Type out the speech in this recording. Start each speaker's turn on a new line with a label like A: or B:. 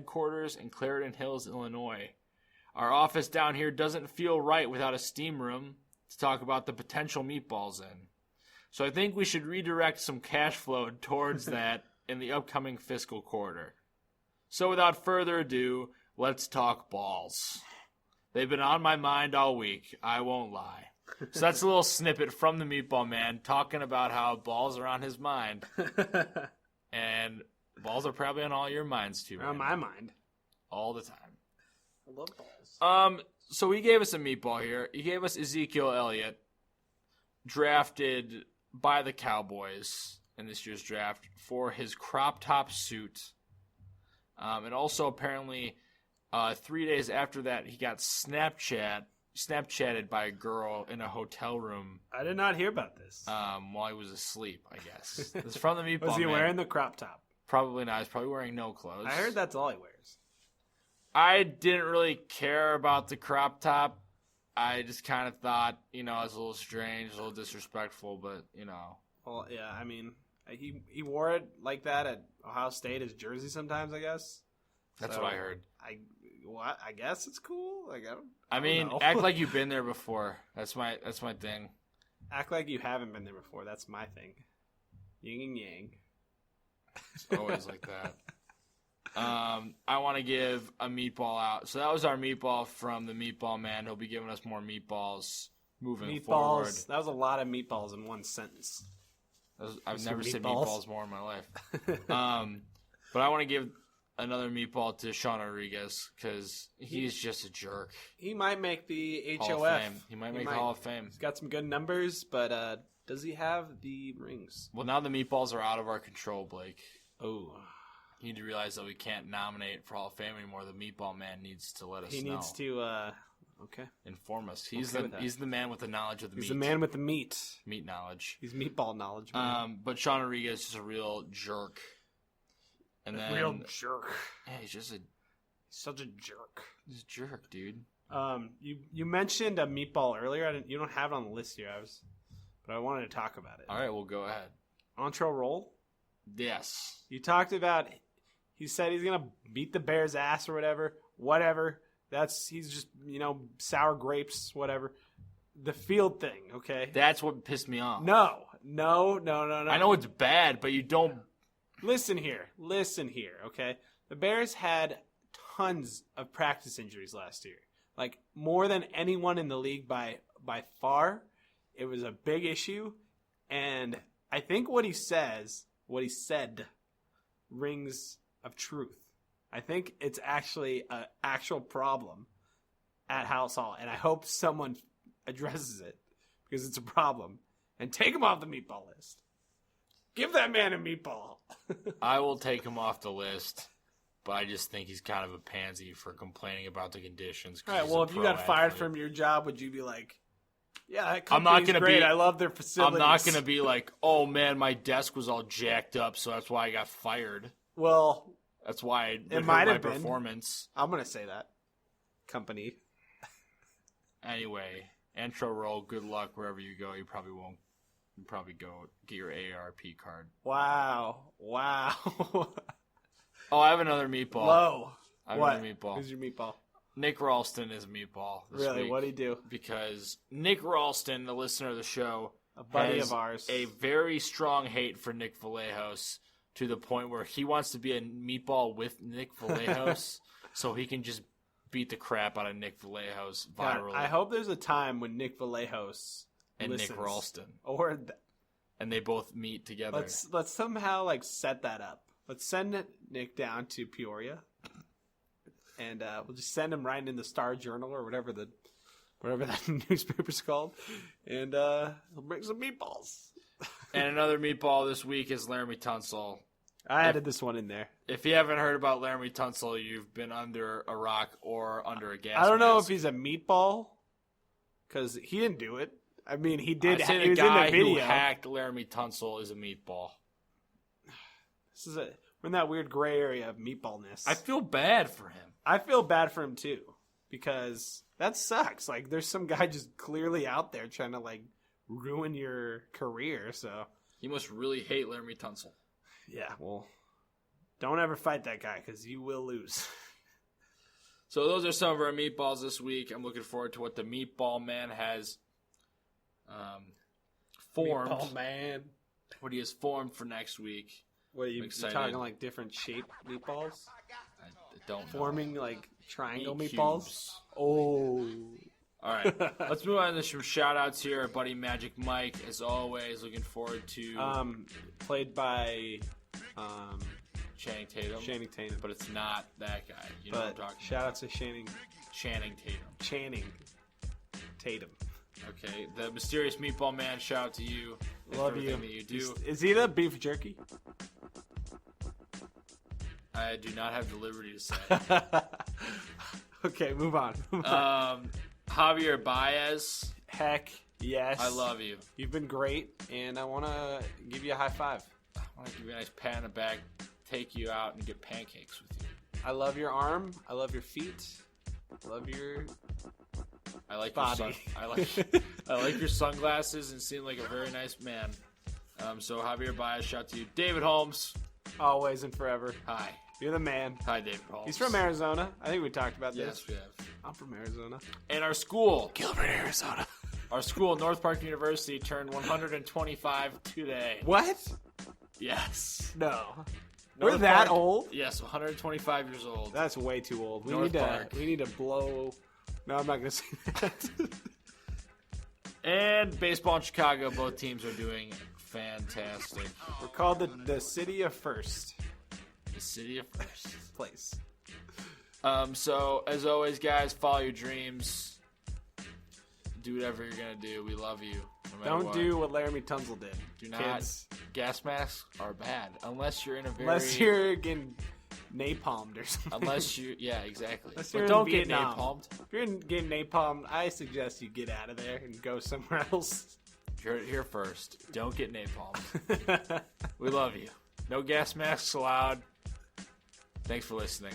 A: headquarters in Clarendon Hills, Illinois. Our office down here doesn't feel right without a steam room to talk about the potential meatballs in. So I think we should redirect some cash flow towards that in the upcoming fiscal quarter. So without further ado, let's talk balls. They've been on my mind all week, I won't lie. So that's a little snippet from the Meatball Man talking about how balls are on his mind. And balls are probably on all your minds too.
B: On my mind.
A: All the time.
B: I love balls.
A: So he gave us a meatball here. He gave us Ezekiel Elliott, drafted by the Cowboys in this year's draft for his crop top suit. And also apparently 3 days after that, he got Snapchatted by a girl in a hotel room.
B: I did not hear about this.
A: While he was asleep, I guess. It's from the Meatball Man.
B: Was he wearing the crop top?
A: Probably not. He's probably wearing no clothes.
B: I heard that's all he wears.
A: I didn't really care about the crop top. I just kind of thought, it was a little strange, a little disrespectful, but,
B: Well, yeah, I mean, he wore it like that at Ohio State as jersey sometimes, I guess.
A: That's what I heard.
B: I guess it's cool. Like
A: I mean, act like you've been there before. That's my thing.
B: Act like you haven't been there before. That's my thing. Yin and yang.
A: It's always like that. I want to give a meatball out. So that was our meatball from the Meatball Man. He'll be giving us more meatballs moving forward.
B: That was a lot of meatballs in one sentence.
A: I've never said meatballs more in my life. But I want to give another meatball to Sean Rodriguez because he's just a jerk.
B: He might make the HOF.
A: Hall of Fame. He might make the Hall of Fame.
B: He's got some good numbers, but does he have the rings?
A: Well, now the meatballs are out of our control, Blake.
B: Oh.
A: You need to realize that we can't nominate for Hall of Fame anymore. The Meatball Man needs to let us know.
B: He needs to,
A: inform us. He's the man with the knowledge of the meat.
B: He's the man with the meat.
A: Meat knowledge.
B: He's meatball knowledge, man.
A: But Sean Rodriguez is a real jerk. And then,
B: real jerk.
A: Yeah, he's
B: such a jerk.
A: He's a jerk, dude.
B: You mentioned a meatball earlier. You don't have it on the list here, but I wanted to talk about it.
A: All right, well, go ahead.
B: Entree roll?
A: Yes.
B: You talked about, he said he's going to beat the Bears' ass or whatever. He's just, sour grapes, whatever. The field thing, okay?
A: That's what pissed me off.
B: No.
A: I know it's bad, but you don't.
B: Listen here, okay? The Bears had tons of practice injuries last year. Like, more than anyone in the league by far. It was a big issue. And I think what he said rings of truth. I think it's actually an actual problem at House Hall, and I hope someone addresses it because it's a problem. And take him off the meatball list. Give that man a meatball.
A: I will take him off the list, but I just think he's kind of a pansy for complaining about the conditions.
B: All right, well, if you got fired from your job, would you be like, yeah, that company's great. I love their facilities.
A: I'm not going to be like, oh, man, my desk was all jacked up, so that's why I got fired.
B: Well,
A: that's why
B: it might have
A: been my performance.
B: I'm going to say that. Company.
A: Anyway, intro roll, good luck wherever you go. You probably won't. You probably go get your AARP card.
B: Wow.
A: Oh, I have another meatball.
B: Low.
A: Another meatball.
B: Who's your meatball?
A: Nick Ralston is a meatball this week.
B: What'd he do?
A: Because Nick Ralston, the listener of the show,
B: a buddy of ours,
A: a very strong hate for Nick Vallejos to the point where he wants to be a meatball with Nick Vallejos so he can just beat the crap out of Nick Vallejos virally.
B: God, I hope there's a time when Nick Vallejos
A: and
B: listens,
A: Nick Ralston
B: and
A: they both meet together.
B: Let's somehow set that up. Let's send Nick down to Peoria. And we'll just send him right in the Star Journal or whatever that newspaper's called. And he'll bring some meatballs.
A: And another meatball this week is Laramie Tunsil.
B: I added this one in there.
A: If you haven't heard about Laramie Tunsil, you've been under a rock or under a gas
B: I don't know
A: mask.
B: if he's a meatball because he didn't do it. I mean, he did.
A: I'd say
B: he was
A: guy
B: in the video.
A: Who hacked Laramie Tunsil is a meatball.
B: We're in that weird gray area of meatballness.
A: I feel bad for him.
B: I feel bad for him too because that sucks. Like, there's some guy just clearly out there trying to ruin your career. So
A: you must really hate Laramie Tunsil.
B: Yeah, well, Don't ever fight that guy because you will lose.
A: So those are some of our meatballs this week. I'm looking forward to what the Meatball Man has formed.
B: Meatball Man.
A: What he has formed for next week.
B: What, you
A: excited.
B: talking like different shaped meatballs?
A: I don't know.
B: Forming like triangle
A: Meat
B: meatballs?
A: cubes.
B: Oh.
A: All right. Let's move on to some shout-outs here. Our buddy Magic Mike, as always, looking forward to...
B: Played by...
A: Channing Tatum.
B: Channing Tatum.
A: But it's not that guy. You know what I'm talking
B: shout
A: about.
B: out to Channing Tatum.
A: Okay. The Mysterious Meatball Man, shout out to you.
B: Love you.
A: That you do.
B: Is he the beef jerky?
A: I do not have the liberty to say.
B: Okay, move on.
A: Javier Baez.
B: Heck yes.
A: I love you.
B: You've been great, and I want to give you a high five.
A: I want to give you a nice pat on the back, take you out, and get pancakes with you.
B: I love your arm. I love your feet. I love your body.
A: I like your sunglasses and seem like a very nice man. So Javier Baez, shout out to you. David Holmes.
B: Always and forever.
A: Hi.
B: You're the man.
A: Hi, David Holmes.
B: He's from Arizona. I think we talked about
A: Yes,
B: this.
A: we have.
B: I'm from Arizona.
A: And our school,
B: Gilbert, Arizona.
A: Our school, North Park University, turned 125 today.
B: What?
A: Yes.
B: No.
A: North
B: We're that
A: Park-
B: old?
A: Yes, 125 years old.
B: That's way too old. We
A: North
B: need
A: Park.
B: to blow. No, I'm not gonna say that.
A: And baseball in Chicago, both teams are doing fantastic.
B: We're called the city of first
A: The city of first.
B: place.
A: So as always, guys, follow your dreams. Do whatever you're gonna do. We love you. No matter
B: Don't
A: what.
B: do what Laramie Tunzel did.
A: Do not.
B: Kids.
A: Gas masks are bad unless you're in a very.
B: Unless you're getting napalmed or something.
A: Unless you, yeah, exactly.
B: Unless
A: But
B: you're in
A: don't get
B: Vietnam.
A: napalmed.
B: If you're getting napalmed, I suggest you get out of there and go somewhere else.
A: You're here first. Don't get napalmed. We love you. No gas masks allowed. Thanks for listening.